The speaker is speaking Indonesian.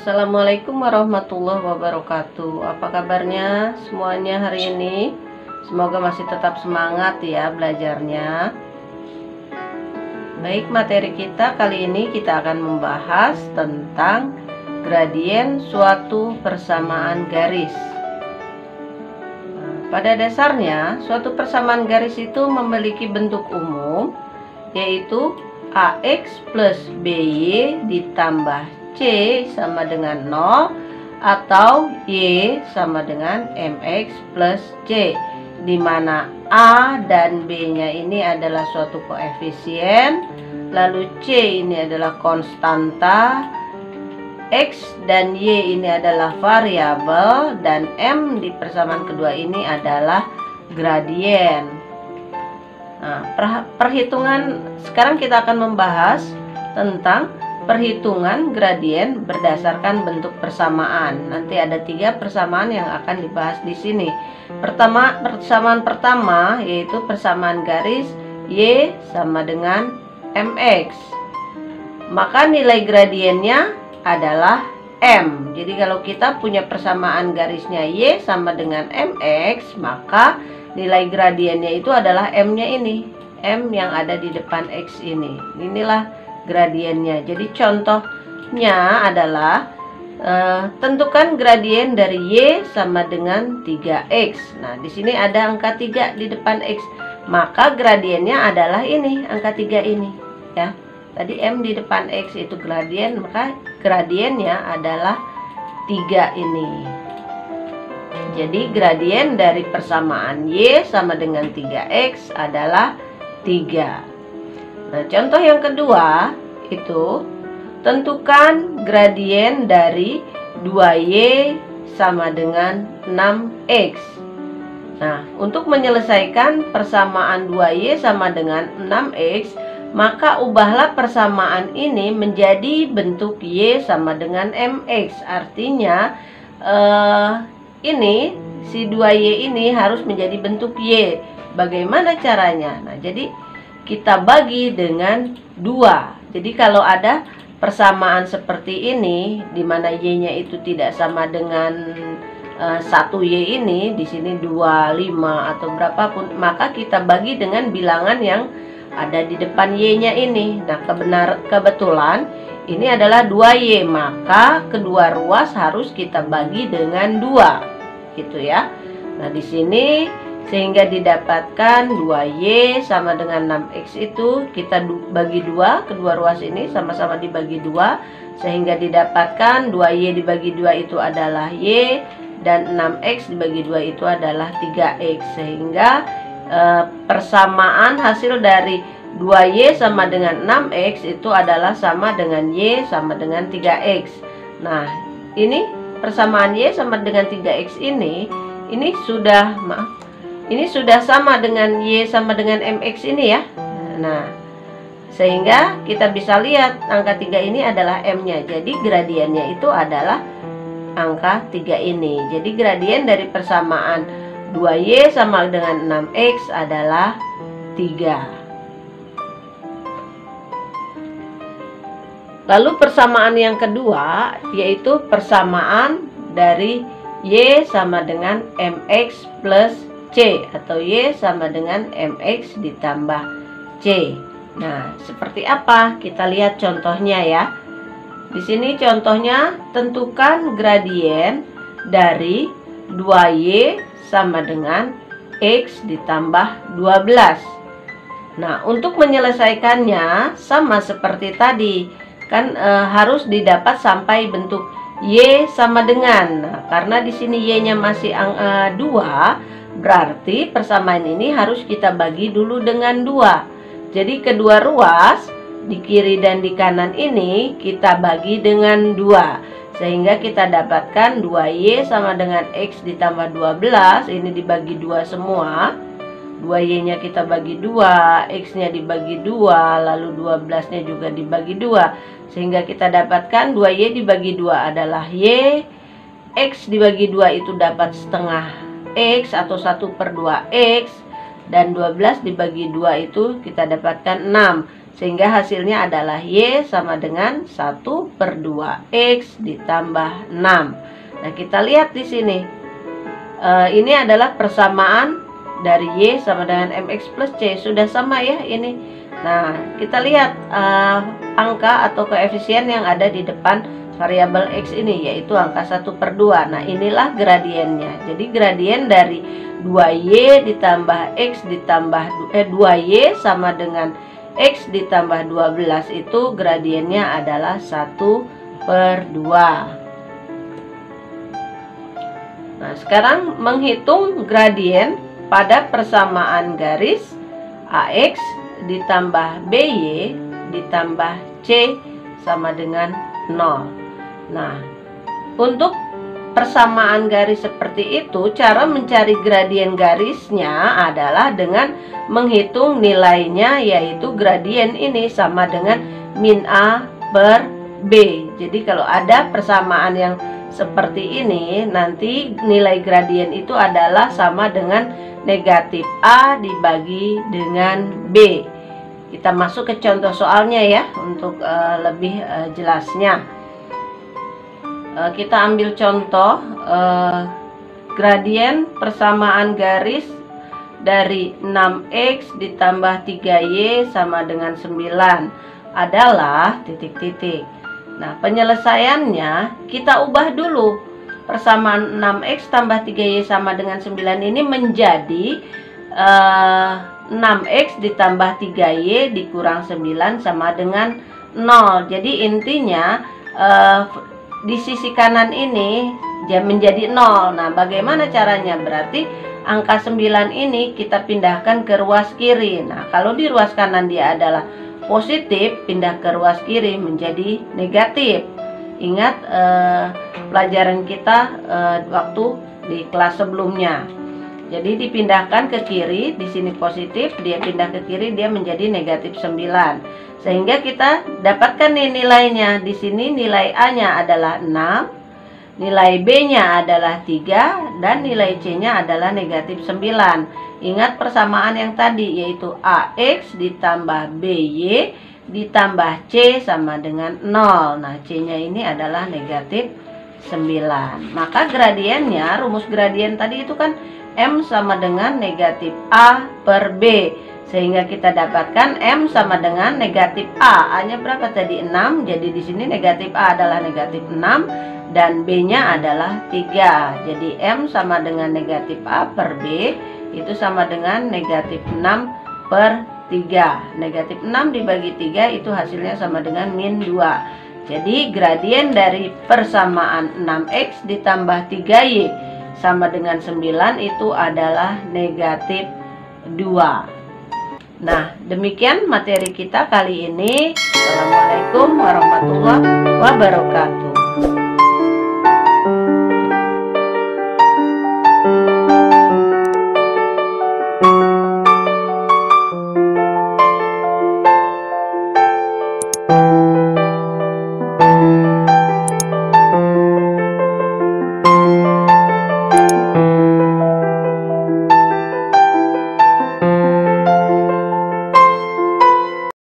Assalamualaikum warahmatullahi wabarakatuh. Apa kabarnya semuanya hari ini? Semoga masih tetap semangat ya belajarnya. Baik, materi kita kali ini kita akan membahas tentang gradien suatu persamaan garis. Pada dasarnya, suatu persamaan garis itu memiliki bentuk umum, yaitu AX plus BY ditambah C sama dengan 0 atau Y sama dengan MX plus C, di mana A dan B-nya ini adalah suatu koefisien, lalu C ini adalah konstanta, X dan Y ini adalah variabel, dan M di persamaan kedua ini adalah gradien. Nah, perhitungan sekarang kita akan membahas tentang perhitungan gradien berdasarkan bentuk persamaan. Nanti ada 3 persamaan yang akan dibahas di sini. Persamaan pertama yaitu persamaan garis Y sama dengan MX. Maka nilai gradiennya adalah M. Jadi kalau kita punya persamaan garisnya Y sama dengan MX, maka nilai gradiennya itu adalah M-nya ini. M yang ada di depan X ini. Inilah gradiennya. Jadi contohnya adalah tentukan gradien dari Y sama dengan 3X. Nah, di sini ada angka 3 di depan X. Maka gradiennya adalah ini, angka 3 ini, ya. Tadi M di depan X itu gradien, maka gradiennya adalah 3 ini. Jadi gradien dari persamaan Y sama dengan 3X adalah 3. Nah, contoh yang kedua itu tentukan gradien dari 2Y sama dengan 6X. Nah, untuk menyelesaikan persamaan 2Y sama dengan 6X, maka ubahlah persamaan ini menjadi bentuk Y sama dengan MX. Artinya ini si 2Y ini harus menjadi bentuk Y. Bagaimana caranya? Nah, jadi kita bagi dengan 2. Jadi kalau ada persamaan seperti ini, di mana Y-nya itu tidak sama dengan 1Y ini, di sini 2, 5 atau berapapun, maka kita bagi dengan bilangan yang ada di depan Y-nya ini. Nah, kebetulan ini adalah 2Y, maka kedua ruas harus kita bagi dengan 2, gitu ya. Nah, di sini sehingga didapatkan 2Y sama dengan 6X itu kita bagi 2, kedua ruas ini sama-sama dibagi 2, sehingga didapatkan 2Y dibagi 2 itu adalah Y, dan 6X dibagi 2 itu adalah 3X. Sehingga persamaan hasil dari 2Y sama dengan 6X itu adalah sama dengan Y sama dengan 3X. Nah, ini persamaan Y sama dengan 3X ini sudah, ini sudah sama dengan Y sama dengan MX ini ya. Nah, sehingga kita bisa lihat angka 3 ini adalah M-nya. Jadi gradiennya itu adalah angka 3 ini. Jadi gradien dari persamaan 2Y sama dengan 6X adalah 3. Lalu persamaan yang kedua yaitu persamaan dari Y sama dengan MX plus C, atau Y sama dengan MX ditambah C. Nah, seperti apa? Kita lihat contohnya ya. Di sini contohnya tentukan gradien dari 2Y sama dengan X ditambah 12. Nah, untuk menyelesaikannya sama seperti tadi. Kan harus didapat sampai bentuk Y sama dengan. Nah, karena di sini Y-nya masih 2, berarti persamaan ini harus kita bagi dulu dengan 2. Jadi kedua ruas di kiri dan di kanan ini kita bagi dengan 2. Sehingga kita dapatkan 2Y sama dengan X ditambah 12. Ini dibagi 2 semua. 2Y-nya kita bagi 2, X-nya dibagi 2, lalu 12-nya juga dibagi 2. Sehingga kita dapatkan 2Y dibagi 2 adalah Y. X dibagi 2 itu dapat setengah X atau 1/2X, dan 12 dibagi 2 itu kita dapatkan 6. Sehingga hasilnya adalah Y sama dengan 1/2X ditambah 6. Nah, kita lihat di sini. Ini adalah persamaan dari Y sama dengan MX plus C. Sudah sama ya ini. Nah, kita lihat angka atau koefisien yang ada di depan variabel X ini, yaitu angka 1/2. Nah, inilah gradiennya. Jadi gradien dari 2Y ditambah X ditambah 2Y sama dengan X ditambah 12 itu gradiennya adalah 1/2. Nah, sekarang menghitung gradien pada persamaan garis AX ditambah BY ditambah C sama dengan 0. Nah, untuk persamaan garis seperti itu, cara mencari gradien garisnya adalah dengan menghitung nilainya, yaitu gradien ini sama dengan min A per B. Jadi kalau ada persamaan yang seperti ini, nanti nilai gradien itu adalah sama dengan negatif A dibagi dengan B. Kita masuk ke contoh soalnya ya, untuk lebih jelasnya. Kita ambil contoh gradien persamaan garis dari 6X ditambah 3Y sama dengan 9 adalah titik-titik. Nah, penyelesaiannya kita ubah dulu. Persamaan 6X tambah 3Y sama dengan 9 ini menjadi 6X ditambah 3Y dikurang 9 sama dengan 0. Jadi intinya di sisi kanan ini menjadi 0. Nah, bagaimana caranya? Berarti angka 9 ini kita pindahkan ke ruas kiri. Nah, kalau di ruas kanan dia adalah positif, pindah ke ruas kiri menjadi negatif. Ingat pelajaran kita waktu di kelas sebelumnya. Jadi dipindahkan ke kiri, di sini positif, dia pindah ke kiri, dia menjadi negatif 9. Sehingga kita dapatkan nih nilainya. Di sini nilai A-nya adalah 6, nilai B-nya adalah 3, dan nilai C-nya adalah negatif 9. Ingat persamaan yang tadi, yaitu AX ditambah BY ditambah C sama dengan 0. Nah, C-nya ini adalah negatif 9. Maka gradiennya, rumus gradien tadi itu kan M sama dengan negatif A per B. Sehingga kita dapatkan M sama dengan negatif A. A-nya berapa tadi? 6. Jadi di sini negatif A adalah negatif 6 dan B-nya adalah 3. Jadi M sama dengan negatif A per B itu sama dengan negatif 6 per 3. Negatif 6 dibagi 3 itu hasilnya sama dengan min 2. Jadi gradien dari persamaan 6X ditambah 3Y sama dengan 9 itu adalah negatif 2. Nah, demikian materi kita kali ini. Assalamualaikum warahmatullahi wabarakatuh.